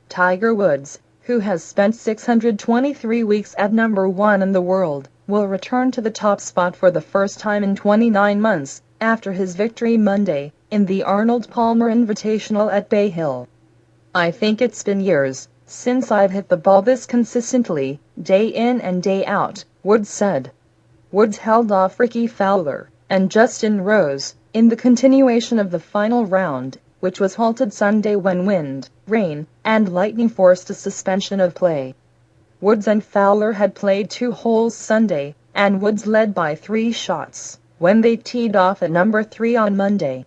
Tiger Woods, who has spent 623 weeks at number 1 in the world, will return to the top spot for the first time in 29 months, after his victory Monday, in the Arnold Palmer Invitational at Bay Hill. "I think it's been years since I've hit the ball this consistently, day in and day out," Woods said. Woods held off Ricky Fowler and Justin Rose in the continuation of the final round, which was halted Sunday when wind, rain, and lightning forced a suspension of play. Woods and Fowler had played 2 holes Sunday, and Woods led by 3 shots when they teed off at number 3 on Monday.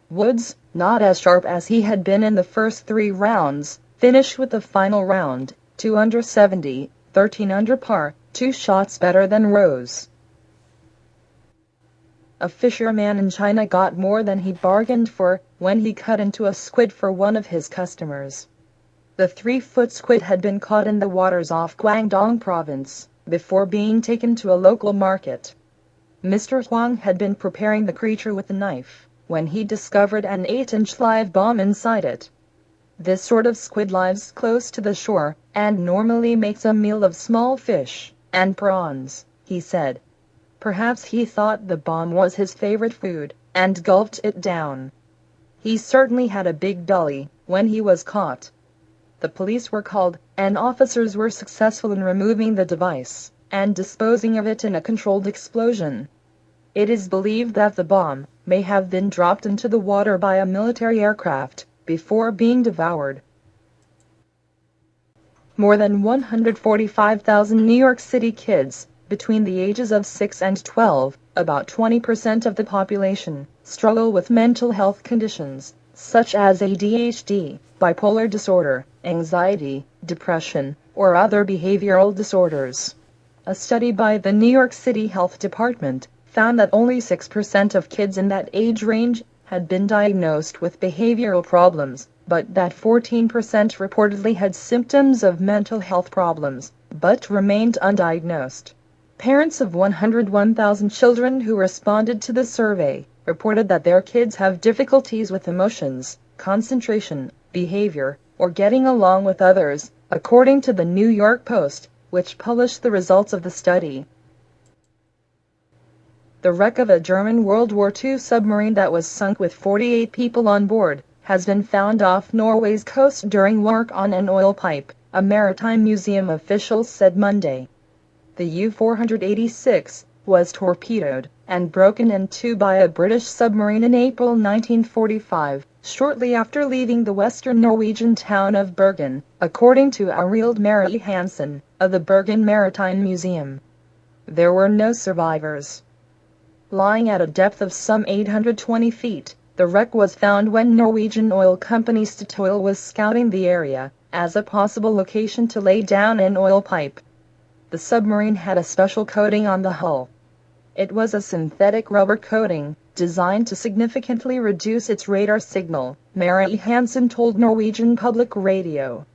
Woods, not as sharp as he had been in the first 3 rounds, finished with the final round 2 under 70, 13 under par, 2 shots better than Rose. A fisherman in China got more than he bargained for when he cut into a squid for one of his customers. The 3-foot squid had been caught in the waters off Guangdong province before being taken to a local market. Mr. Huang had been preparing the creature with a knife when he discovered an 8-inch live bomb inside it. This sort of squid lives close to the shore and normally makes a meal of small fish and prawns, he said. Perhaps he thought the bomb was his favorite food and gulped it down. He certainly had a big belly when he was caught. The police were called, and officers were successful in removing the device and disposing of it in a controlled explosion. It is believed that the bomb may have been dropped into the water by a military aircraft before being devoured. More than 145,000 New York City kids between the ages of 6 and 12, about 20% of the population, struggle with mental health conditions such as ADHD, bipolar disorder, anxiety, depression, or other behavioral disorders. A study by the New York City Health Department found that only 6% of kids in that age range had been diagnosed with behavioral problems, but that 14% reportedly had symptoms of mental health problems, but remained undiagnosed. Parents of 101,000 children who responded to the survey reported that their kids have difficulties with emotions, concentration, behavior, or getting along with others, according to the New York Post, which published the results of the study. The wreck of a German World War II submarine that was sunk with 48 people on board has been found off Norway's coast during work on an oil pipe, a maritime museum officials said Monday. The U-486 was torpedoed and broken in 2 by a British submarine in April 1945, shortly after leaving the western Norwegian town of Bergen, according to Arild Mari Hansen of the Bergen Maritime Museum. There were no survivors. Lying at a depth of some 820 feet, the wreck was found when Norwegian oil company Statoil was scouting the area as a possible location to lay down an oil pipe. The submarine had a special coating on the hull. It was a synthetic rubber coating, designed to significantly reduce its radar signal, Mari Hansen told Norwegian Public Radio.